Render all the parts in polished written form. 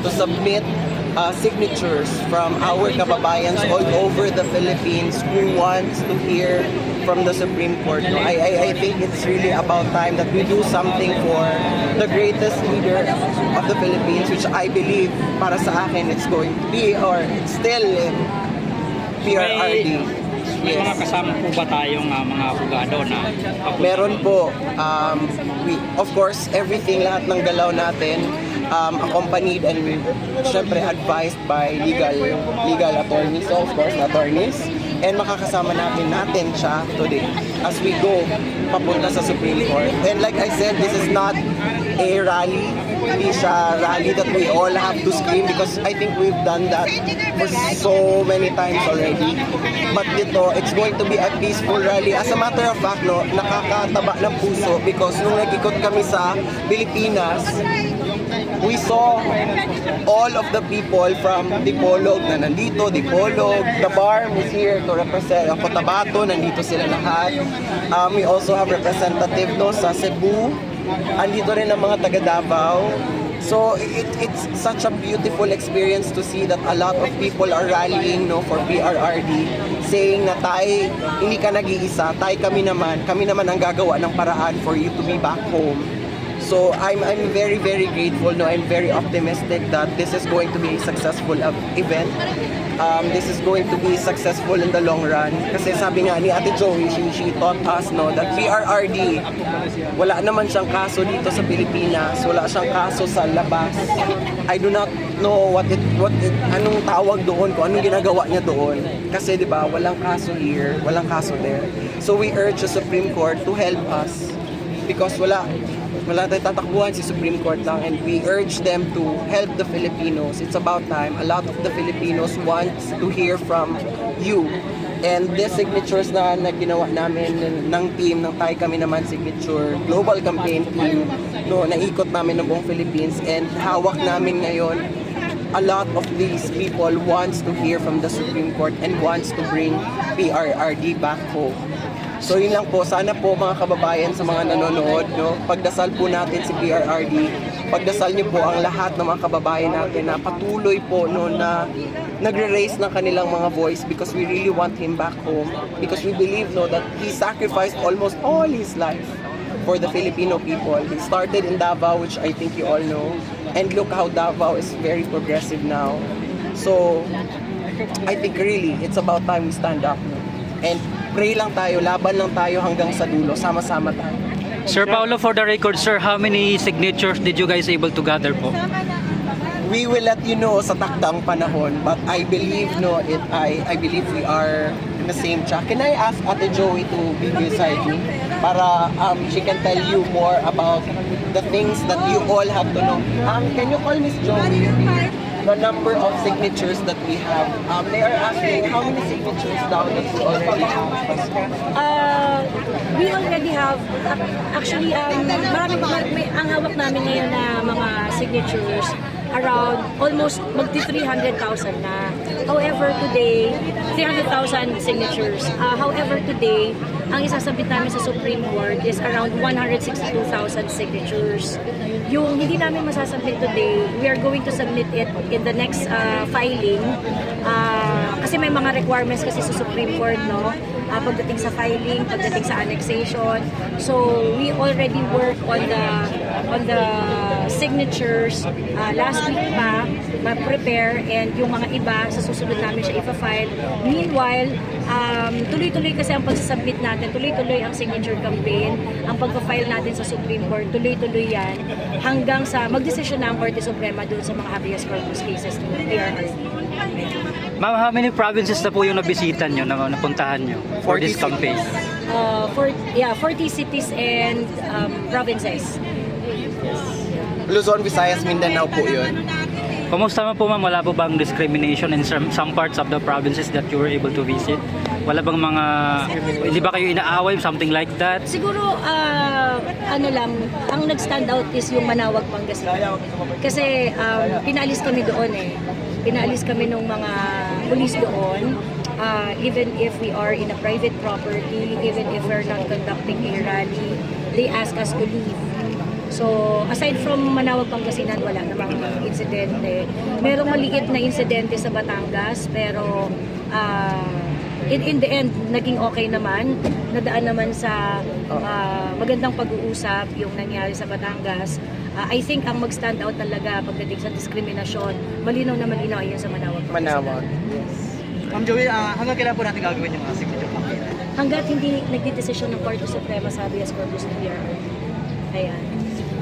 to submit signatures from our kababayans all over the Philippines who wants to hear from the Supreme Court. No? I think it's really about time that we do something for the greatest leader of the Philippines, which I believe, para sa akin, it's going to be, or it's still PRRD. May mga kasama po ba tayong mga abogado na Meron po. Of course, everything, lahat ng galaw natin, accompanied and syempre advised by legal attorneys, so of course, attorneys. And makakasama natin siya today as we go papunta sa Supreme Court. And like I said, this is not a rally. Hindi siya rally that we all have to scream, because I think we've done that for so many times already. But dito, it's going to be a peaceful rally. As a matter of fact, no, nakakataba ng puso because nung nag-ikot kami sa Pilipinas, we saw all of the people from Dipolog na nandito, Dipolog, the BARM is here to represent Cotabato, nandito sila lahat. We also have representative no, sa Cebu, andito rin ang mga taga Davao. So it's such a beautiful experience to see that a lot of people are rallying no, for PRRD, saying na tay, hindi ka nag-iisa, tay kami naman ang gagawa ng paraan for you to be back home. So I'm very grateful. No, I'm very optimistic that this is going to be a successful event. This is going to be successful in the long run. Kasi sabi nga ni Ate Joey, she taught us no that PRRD, wala naman siyang kaso dito sa Pilipinas, wala siyang kaso sa labas. I do not know anong tawag doon, kung anong ginagawa niya doon. Kasi 'di ba, walang kaso here, walang kaso there. So we urge the Supreme Court to help us because wala tayong tatakbuhan, si Supreme Court lang, and we urge them to help the Filipinos. It's about time. A lot of the Filipinos want to hear from you. And these signatures na ginawa namin ng team, ng Tay Kami Naman Signature Global Campaign Team, no, naikot namin ng buong Philippines, and hawak namin ngayon. A lot of these people wants to hear from the Supreme Court and wants to bring PRRD back home. So yun lang po, sana po mga kababayan sa mga nanonood, no, pagdasal po natin si PRRD, pagdasal niyo po ang lahat ng mga kababayan natin na patuloy po no, na nagre-raise ng kanilang mga voice, because we really want him back home, because we believe no, that he sacrificed almost all his life for the Filipino people. He started in Davao, which I think you all know, and look how Davao is very progressive now. So I think really it's about time we stand up, no? And pray lang tayo, laban lang tayo hanggang sa dulo, sama-sama tayo. Sir Paulo, for the record, sir, how many signatures did you guys able to gather po? We will let you know sa takdang panahon, but I believe no, I believe we are in the same track. Can I ask Ate Joey to be beside me para she can tell you more about the things that you all have to know. Can you call Miss Joey the number of signatures that we have? They are asking how many signatures daw that we already have. We already have, actually, ang hawak namin ngayon na mga signatures, around almost magti 300,000 na. However, today, 300,000 signatures. However, today, ang isasabit namin sa Supreme Court is around 162,000 signatures. Yung hindi namin masasubmit today, we are going to submit it in the next filing. Kasi may mga requirements kasi sa Supreme Court, no? Pagdating sa filing, pagdating sa annexation. So, we already work on the signatures last week pa, ma-prepare, and yung mga iba, sa susunod namin siya ipa-file. Meanwhile, tuloy-tuloy kasi ang pagsasubmit natin, tuloy-tuloy ang signature campaign, ang pagpa-file natin sa Supreme Court, tuloy-tuloy yan, hanggang sa magdesisyon na ang Korte Suprema doon sa mga habeas corpus cases ng PRRD. Ma'am, how many provinces na po yung nabisita nyo, napuntahan nyo for this campaign? 40 cities and provinces. Luzon, Visayas, Mindanao po yun. Kumusta man po ma'am, wala po bang discrimination in some parts of the provinces that you were able to visit? Wala bang mga, hindi ba kayo inaaway, something like that? Siguro, ano lang, ang nag-stand out is yung Manawag, Pangasinan. Kasi pinaalis kami doon eh. Pinaalis kami ng mga pulis doon. Even if we are in a private property, even if we're not conducting a rally, they ask us to leave. So, aside from Manawag, Pangasinan, wala namang insidente. Merong maliit na insidente sa Batangas, pero in the end, naging okay naman. Nadaan naman sa magandang pag-uusap yung nangyari sa Batangas. I think ang mag-stand out talaga pagdating sa diskriminasyon, malinaw na malinaw yun sa Manawag. Manawag. Ma'am Joey, hanggang kailan po natin gagawin yung signature campaign? Hanggat hindi nagdidesisyon ng Korte Suprema sa habeas corpus ng PRR. Ayan.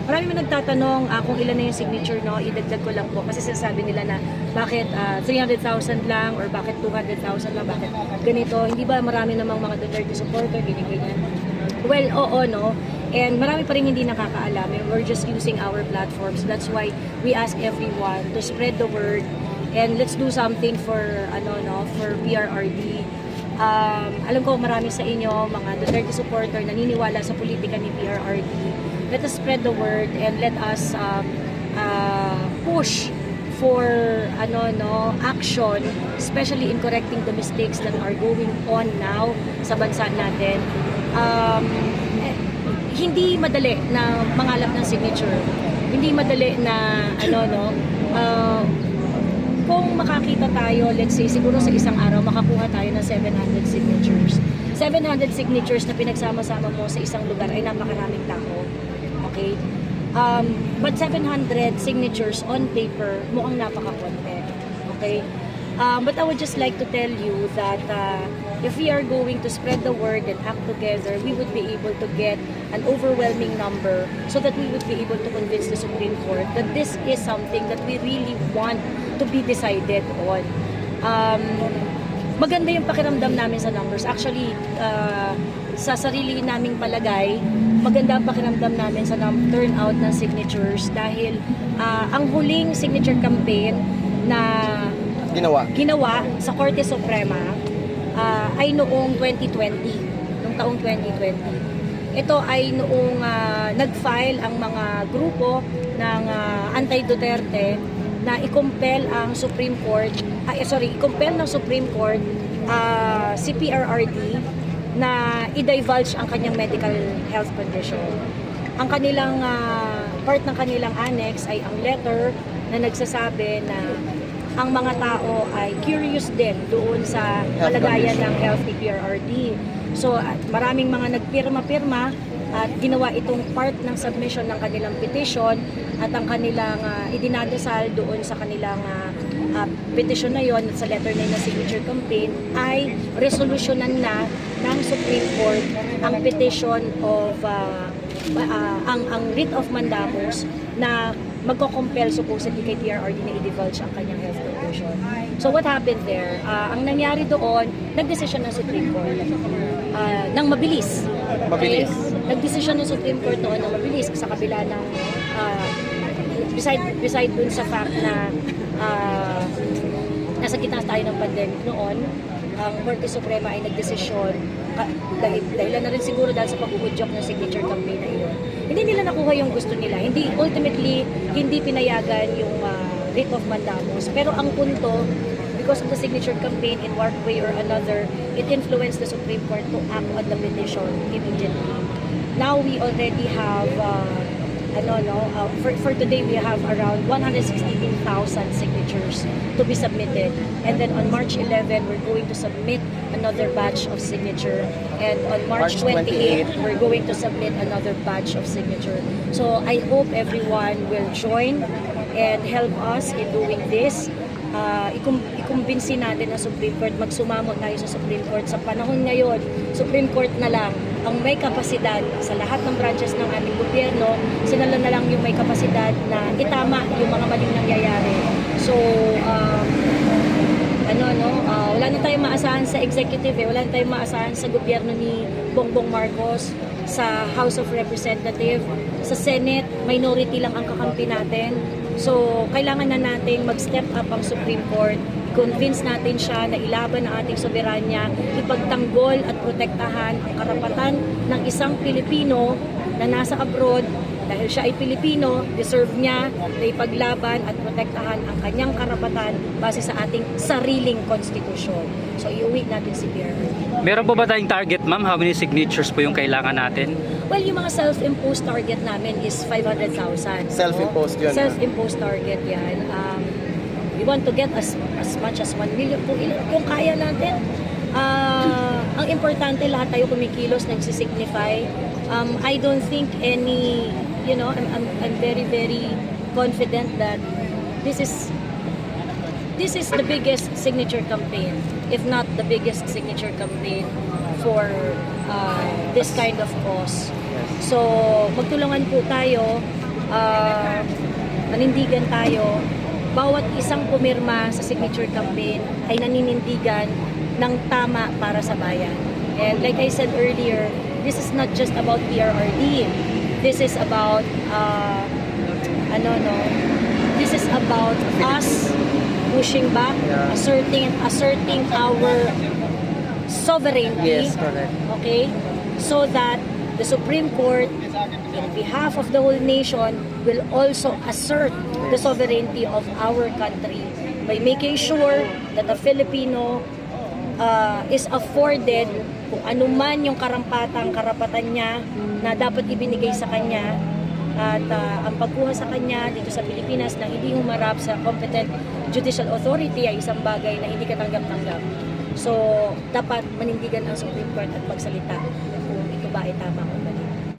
Marami man nagtatanong kung ilan na yung signature, no? Idagdag ko lang po kasi sinasabi nila na bakit 300,000 lang or bakit 200,000 lang, bakit ganito. Hindi ba marami namang mga Duterte supporter, ganyan. Well, oo, no? And marami pa rin hindi nakakaalam. We're just using our platforms. That's why we ask everyone to spread the word and let's do something for for PRRD. Alam ko marami sa inyo mga Duterte supporter naniniwala sa politika ni PRRD. Let us spread the word and let us push for action, especially in correcting the mistakes that are going on now sa bansa natin. Hindi madali na mangalap ng signature. Hindi madali na kung makakita tayo, let's say, siguro sa isang araw, makakuha tayo ng 700 signatures. 700 signatures na pinagsama-sama mo sa isang lugar ay napakaraming tao. Okay? But 700 signatures on paper, mukhang napakakonti. Okay? But I would just like to tell you that if we are going to spread the word and act together, we would be able to get an overwhelming number so that we would be able to convince the Supreme Court that this is something that we really want to be decided on. Maganda yung pakiramdam namin sa numbers. Actually, sa sarili naming palagay, maganda ang pakiramdam namin sa turnout ng signatures dahil ang huling signature campaign na ginawa sa Korte Suprema ay noong 2020, noong taong 2020. Ito ay noong nag-file ang mga grupo ng anti-Duterte na i-compel ang Supreme Court, i-compel ng Supreme Court si PRRD na i-divulge ang kanyang medical health condition. Ang kanilang part ng kanilang annex ay ang letter na nagsasabi na ang mga tao ay curious din doon sa kalagayan ng health ni PRRD. So maraming mga nagpirma-pirma at ginawa itong part ng submission ng kanilang petition at ang kanilang idinadasal doon sa kanilang petition na yon at sa letter na yun na signature campaign ay resolusyonan na ng Supreme Court ang petition of ang writ of mandamus na magko-compel supposedly kay PRRD na i-divulge ang kanyang health condition. So what happened there? Ang nangyari doon, nagdesisyon ng Supreme Court ng mabilis. Mabilis. Okay? Nagdesisyon ng Supreme Court noon ng mabilis sa kabila ng beside dun sa fact na nasa gitna tayo ng pandemic noon, ang Korte Suprema ay nagdesisyon dahilan na rin siguro dahil sa pag-uudyok ng signature campaign na iyon. Hindi nila nakuha yung gusto nila. Ultimately, hindi pinayagan yung writ of mandamus. Pero ang punto, because of the signature campaign in one way or another, it influenced the Supreme Court to act on the petition immediately. Now we already have for today we have around 116,000 signatures to be submitted, and then on March 11 we're going to submit another batch of signature, and on March 28 we're going to submit another batch of signature. So I hope everyone will join and help us in doing this. Ikumbinsi natin ang Supreme Court, magsumamo tayo sa Supreme Court. Sa panahon ngayon, Supreme Court na lang ang may kapasidad sa lahat ng branches ng aming gobyerno. Sila na lang yung may kapasidad na itama yung mga maling nangyayari. So, wala na tayong maasahan sa executive, wala na tayong maasahan sa gobyerno ni Bongbong Marcos, sa House of Representatives, sa Senate, minority lang ang kakampi natin. So, kailangan na nating mag-step up ang Supreme Court, convince natin siya na ilaban ang ating soberanya, ipagtanggol at protektahan ang karapatan ng isang Pilipino na nasa abroad Dahil siya ay Pilipino, deserve niya na ipaglaban at protektahan ang kanyang karapatan base sa ating sariling konstitusyon. So iuwi natin si Pierre. Meron po ba tayong target, ma'am? How many signatures po yung kailangan natin? Well, yung mga self-imposed target namin is 500,000. Self-imposed yun, Self-imposed target yan. We want to get as much as 1 million. Kung kaya natin, ang importante lahat tayo kumikilos, nagsisignify. I don't think any, I'm very, very confident that this is the biggest signature campaign, if not the biggest signature campaign for this kind of cause. So, magtulungan po tayo, manindigan tayo. Bawat isang pumirma sa signature campaign ay naninindigan ng tama para sa bayan. And like I said earlier, this is not just about PRRD. This is about this is about us pushing back, asserting our sovereignty. Yes, correct. Okay? So that the Supreme Court, in behalf of the whole nation, will also assert the sovereignty of our country by making sure that a Filipino is afforded kung anuman yung karapatan niya na dapat ibinigay sa kanya, at ang pagkuha sa kanya dito sa Pilipinas na hindi humarap sa competent judicial authority ay isang bagay na hindi katanggap-tanggap. So, dapat manindigan ang Supreme Court at magsalita kung ito ba ay tama o mali.